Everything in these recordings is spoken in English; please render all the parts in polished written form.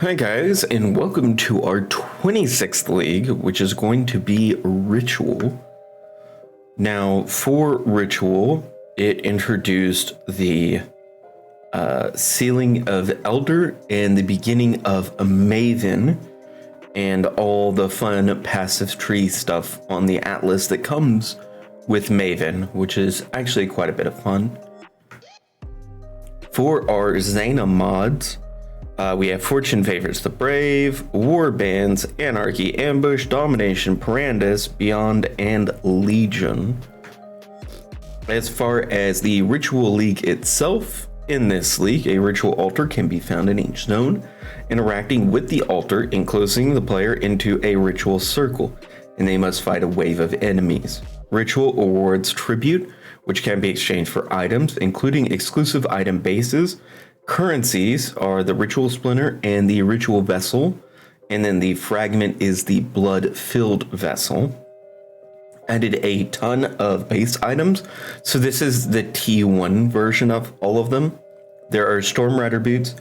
Hi guys, and welcome to our 26th league, which is going to be Ritual. Now, for Ritual, it introduced the Ceiling of Elder and the beginning of a Maven, and all the fun passive tree stuff on the Atlas that comes with Maven, which is actually quite a bit of fun. For our Xena mods, we have Fortune Favors the Brave, War Bands, Anarchy, Ambush, Domination, Parandus, Beyond, and Legion. As far as the Ritual League itself, in this league, a Ritual Altar can be found in each zone, interacting with the altar, enclosing the player into a Ritual Circle, and they must fight a wave of enemies. Ritual awards Tribute, which can be exchanged for items, including exclusive item bases. Currencies are the Ritual Splinter and the Ritual Vessel, and then the Fragment is the Blood-Filled Vessel. Added a ton of base items, so this is the T1 version of all of them. There are Storm Rider Boots,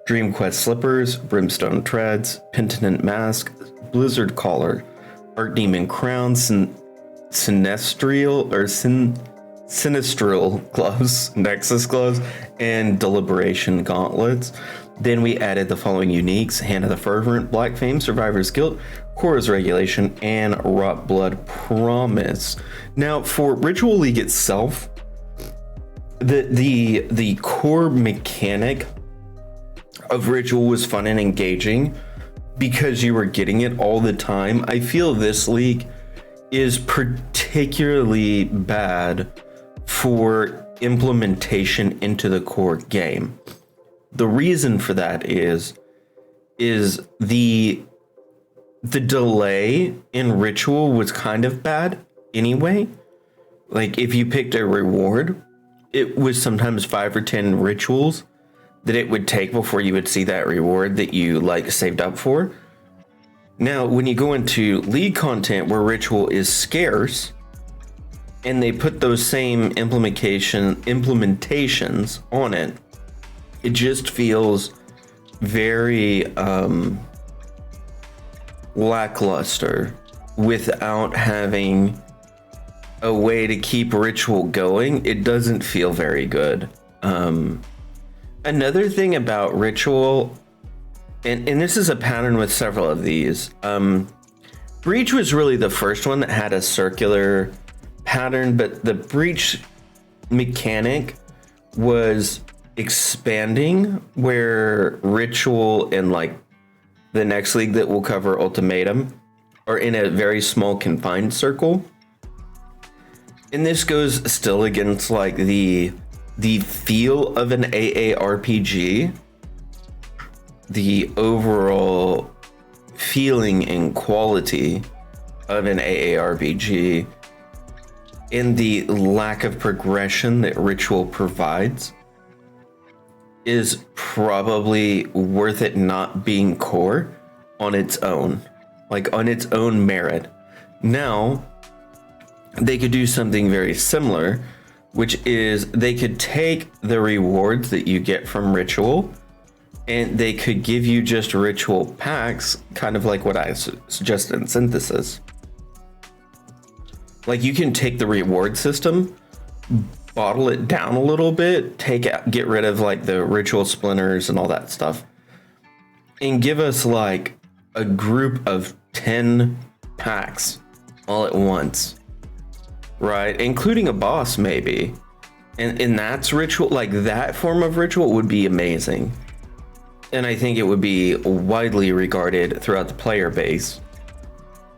Dream Quest Slippers, Brimstone Treads, Penitent Mask, Blizzard Collar, Archdemon Crown, Sinistral Gloves, Nexus Gloves, and Deliberation Gauntlets. Then we added the following uniques: Hand of the Fervent, Black Fame, Survivor's Guilt, Korra's Regulation, and Rot Blood Promise. Now, for Ritual League itself, the core mechanic of Ritual was fun and engaging because you were getting it all the time. I feel this league is particularly bad for implementation into the core game. The reason for that is the delay in Ritual was kind of bad anyway. Like, if you picked a reward, it was sometimes 5 or 10 rituals that it would take before you would see that reward that you saved up for. Now, when you go into league content where Ritual is scarce, and they put those same implementations on it, it just feels very lackluster without having a way to keep Ritual going. It doesn't feel very good. Another thing about Ritual, and this is a pattern with several of these, Breach was really the first one that had a circular pattern, but the Breach mechanic was expanding, where Ritual and the next league that we'll cover, Ultimatum, are in a very small confined circle. And this goes still against the feel of an AARPG, the overall feeling and quality of an AARPG, and the lack of progression that Ritual provides is probably worth it not being core on its own, on its own merit. Now, they could do something very similar, which is they could take the rewards that you get from Ritual, and they could give you just Ritual packs, kind of like what I suggested in Synthesis. You can take the reward system, bottle it down a little bit, get rid of the Ritual Splinters and all that stuff, and give us a group of 10 packs all at once, right? Including a boss maybe. And that's Ritual. That form of Ritual would be amazing. And I think it would be widely regarded throughout the player base.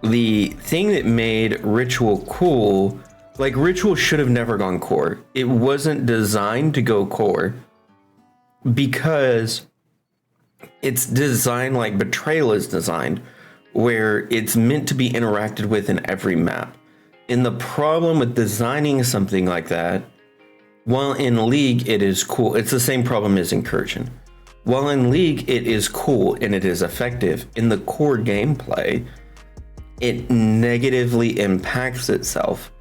The thing that made Ritual cool, Ritual should have never gone core. It wasn't designed to go core because it's designed like Betrayal is designed, where it's meant to be interacted with in every map. And the problem with designing something like that, while in League it is cool, it's the same problem as Incursion. While in League it is cool and it is effective, in the core gameplay, it negatively impacts itself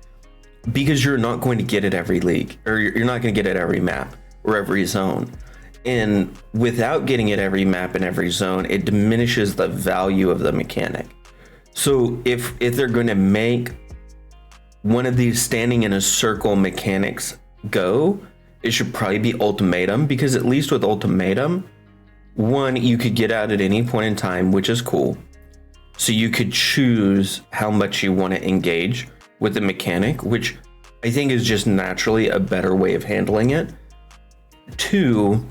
because you're not going to get it every league, or you're not going to get it every map or every zone. And without getting at every map and every zone, it diminishes the value of the mechanic. So if they're going to make one of these standing in a circle mechanics go, it should probably be ultimatum, because at least with ultimatum, one, you could get out at any point in time, which is cool. So you could choose how much you want to engage with the mechanic, which I think is just naturally a better way of handling it. Two,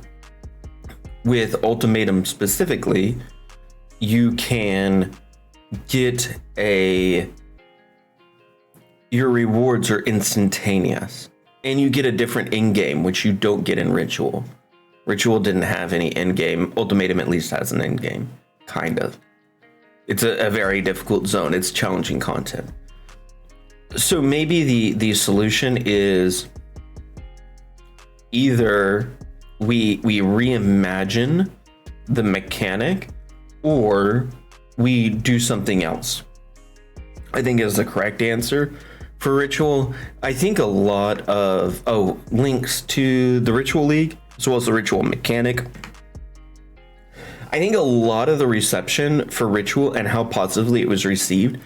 with ultimatum specifically, you can get your rewards are instantaneous, and you get a different end game, which you don't get in Ritual. Ritual didn't have any end game. Ultimatum at least has an end game, kind of. It's a very difficult zone. It's challenging content. So maybe the solution is either we reimagine the mechanic, or we do something else. I think is the correct answer for Ritual. I think a lot of links to the Ritual League as well as the Ritual mechanic. I think a lot of the reception for Ritual and how positively it was received,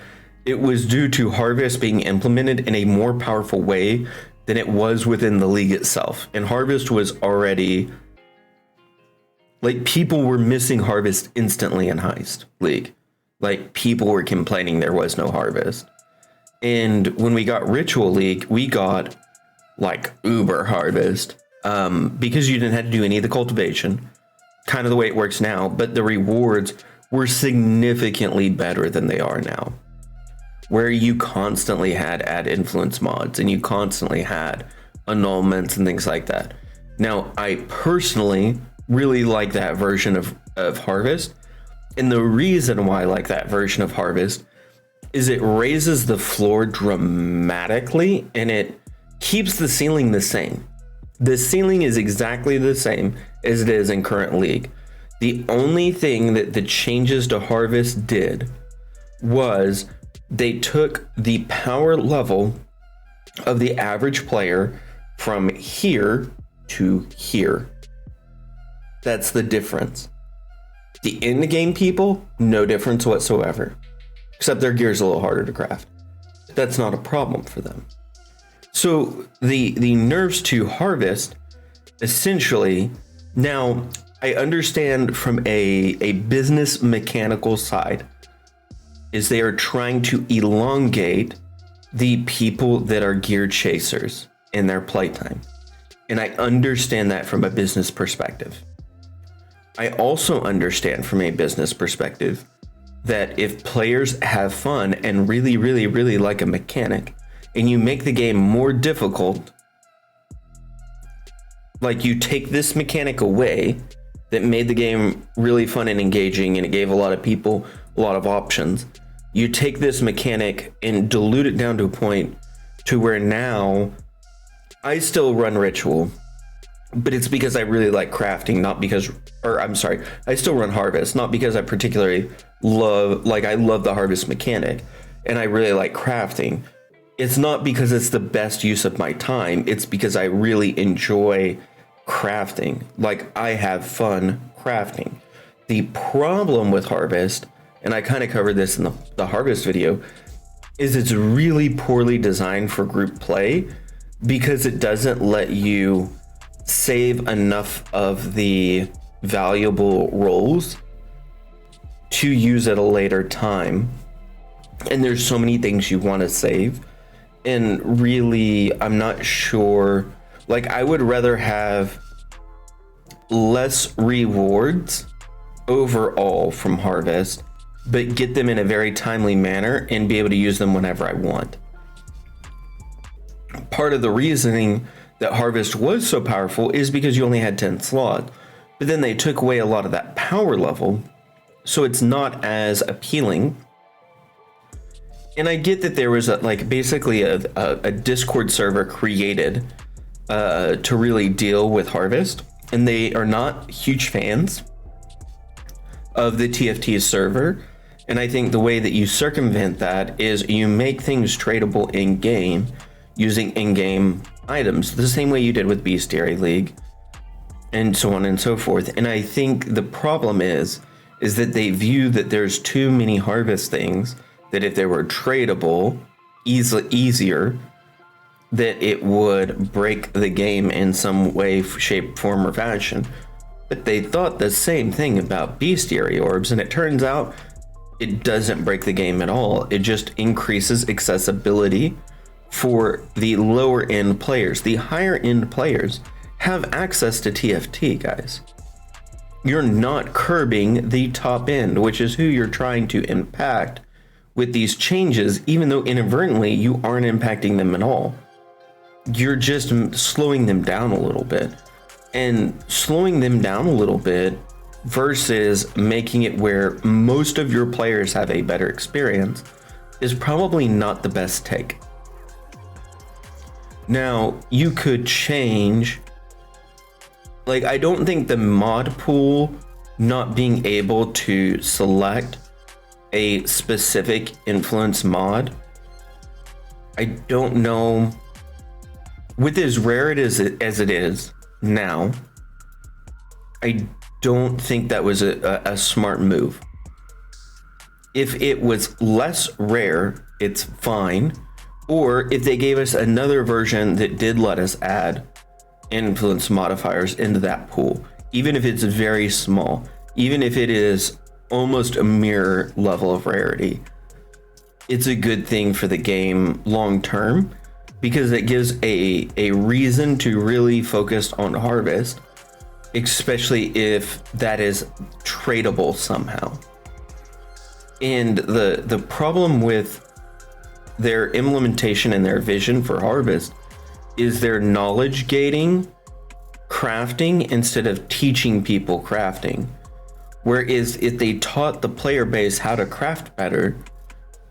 it was due to Harvest being implemented in a more powerful way than it was within the league itself. And Harvest was already, like, people were missing Harvest instantly in Heist League. Like, people were complaining there was no Harvest. And when we got Ritual League, we got like uber Harvest, because you didn't have to do any of the cultivation, kind of the way it works now, but the rewards were significantly better than they are now, where you constantly had add influence mods and you constantly had annulments and things like that. Now, I personally really like that version of Harvest. And the reason why I like that version of Harvest is it raises the floor dramatically and it keeps the ceiling the same. The ceiling is exactly the same as it is in current league. The only thing that the changes to Harvest did was they took the power level of the average player from here to here. That's the difference. The end game people, no difference whatsoever, except their gear's a little harder to craft. That's not a problem for them. So the nerfs to Harvest, essentially, now I understand from a business mechanical side, is they are trying to elongate the people that are gear chasers in their playtime. And I understand that from a business perspective. I also understand from a business perspective that if players have fun and really, really, really like a mechanic, and you make the game more difficult, like you take this mechanic away that made the game really fun and engaging, and it gave a lot of people a lot of options. You take this mechanic and dilute it down to a point to where now I still run Ritual, but it's because I really like crafting, not because, or I'm sorry, I still run Harvest, not because I particularly love, like I love the Harvest mechanic and I really like crafting. It's not because it's the best use of my time. It's because I really enjoy crafting. Like I have fun crafting. The problem with Harvest, and I kind of covered this in the Harvest video, is it's really poorly designed for group play because it doesn't let you save enough of the valuable rolls to use at a later time. And there's so many things you want to save. And really, I'm not sure, like I would rather have less rewards overall from Harvest, but get them in a very timely manner and be able to use them whenever I want. Part of the reasoning that Harvest was so powerful is because you only had 10 slots, but then they took away a lot of that power level, so it's not as appealing. And I get that there was basically a Discord server created to really deal with Harvest, and they are not huge fans of the TFT server. And I think the way that you circumvent that is you make things tradable in game using in-game items, the same way you did with Bestiary League. and so on and so forth. And I think the problem is that they view that there's too many harvest things, that if they were tradable easier, that it would break the game in some way, shape, form, or fashion. But they thought the same thing about bestiary orbs, and it turns out it doesn't break the game at all. It just increases accessibility for the lower end players. The higher end players have access to TFT, guys. You're not curbing the top end, which is who you're trying to impact with these changes, even though inadvertently you aren't impacting them at all. You're just slowing them down a little bit. And slowing them down a little bit versus making it where most of your players have a better experience is probably not the best take. Now, you could change, like, I don't think the mod pool not being able to select a specific influence mod, I don't know, with as rare it is as it is now, I don't think that was a smart move. If it was less rare, it's fine. Or if they gave us another version that did let us add influence modifiers into that pool, even if it's very small, even if it is almost a mirror level of rarity, it's a good thing for the game long term, because it gives a reason to really focus on harvest, especially if that is tradable somehow. And the problem with their implementation and their vision for harvest is their knowledge gating crafting instead of teaching people crafting. Whereas if they taught the player base how to craft better,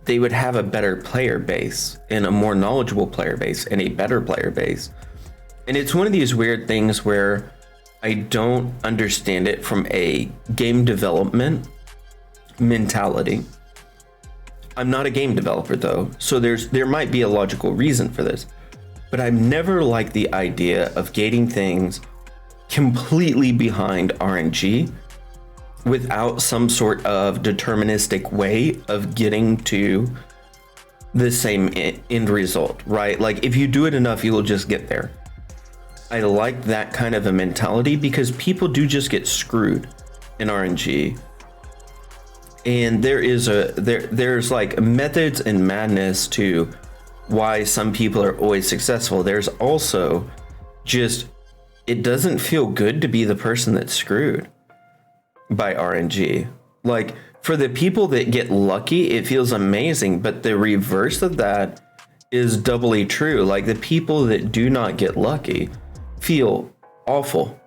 they would have a better player base and a more knowledgeable player base and a better player base. And it's one of these weird things where I don't understand it from a game development mentality. I'm not a game developer though, so there might be a logical reason for this, but I've never liked the idea of gating things completely behind RNG without some sort of deterministic way of getting to the same end result, right? Like if you do it enough, you will just get there. I like that kind of a mentality because people do just get screwed in RNG. And there's like methods and madness to why some people are always successful. There's also just, it doesn't feel good to be the person that's screwed by RNG. Like for the people that get lucky, it feels amazing, but the reverse of that is doubly true. Like the people that do not get lucky feel awful.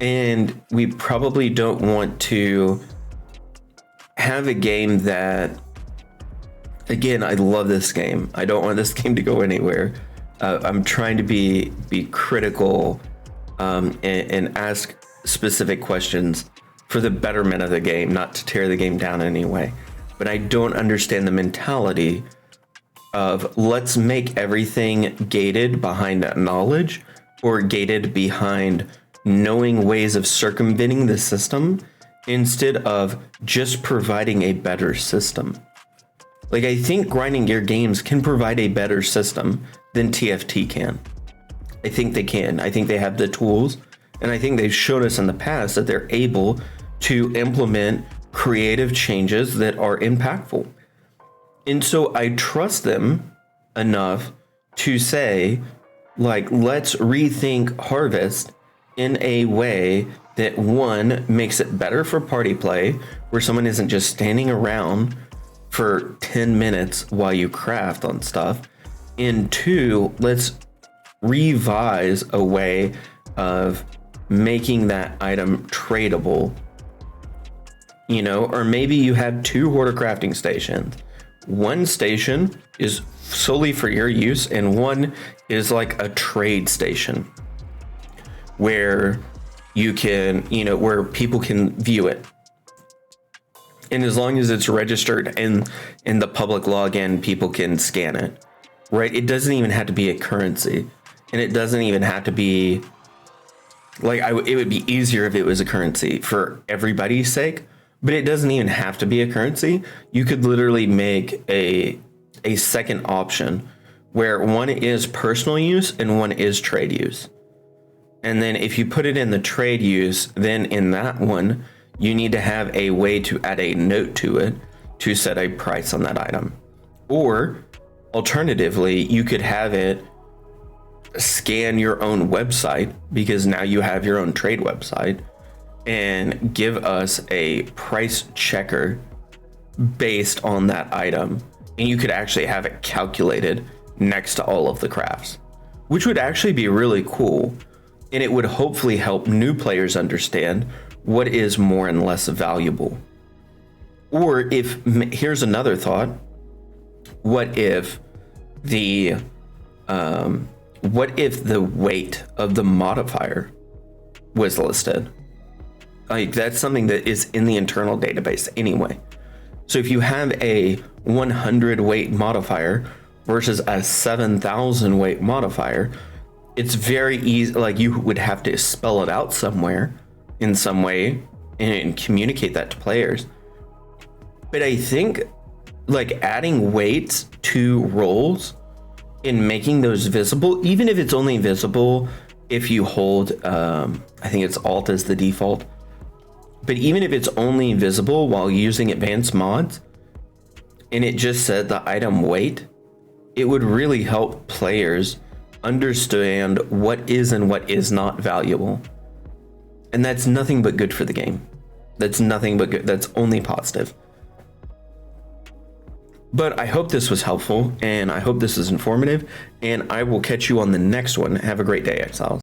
And we probably don't want to have a game that, again, I love this game. I don't want this game to go anywhere. I'm trying to be critical and ask specific questions for the betterment of the game, not to tear the game down in any way. But I don't understand the mentality of let's make everything gated behind that knowledge or gated behind knowing ways of circumventing the system instead of just providing a better system. Like I think grinding gear games can provide a better system than TFT can. I think they can. I think they have the tools, and I think they've showed us in the past that they're able to implement creative changes that are impactful. And so I trust them enough to say, like, let's rethink harvest in a way that one makes it better for party play, where someone isn't just standing around for 10 minutes while you craft on stuff. And two, let's revise a way of making that item tradable. You know, or maybe you have two hoarder crafting stations. One station is solely for your use, and one is like a trade station where you can, you know, where people can view it. And as long as it's registered in the public login, people can scan it, right? It doesn't even have to be a currency, and it doesn't even have to be Like it would be easier if it was a currency for everybody's sake, but it doesn't even have to be a currency. You could literally make a second option where one is personal use and one is trade use. And then if you put it in the trade use, then in that one, you need to have a way to add a note to it to set a price on that item. Or alternatively, you could have it scan your own website, because now you have your own trade website, and give us a price checker based on that item. And you could actually have it calculated next to all of the crafts, which would actually be really cool. And it would hopefully help new players understand what is more and less valuable. Or here's another thought. What if the weight of the modifier was listed? Like, that's something that is in the internal database anyway. So if you have a 100 weight modifier versus a 7,000 weight modifier, it's very easy. Like, you would have to spell it out somewhere in some way and communicate that to players. But I think like adding weights to rolls and making those visible, even if it's only visible if you hold, I think it's Alt as the default, but even if it's only visible while using advanced mods and it just said the item weight, it would really help players understand what is and what is not valuable. And that's nothing but good for the game. That's nothing but good. That's only positive. But I hope this was helpful, and I hope this is informative, and I will catch you on the next one. Have a great day, Exiles.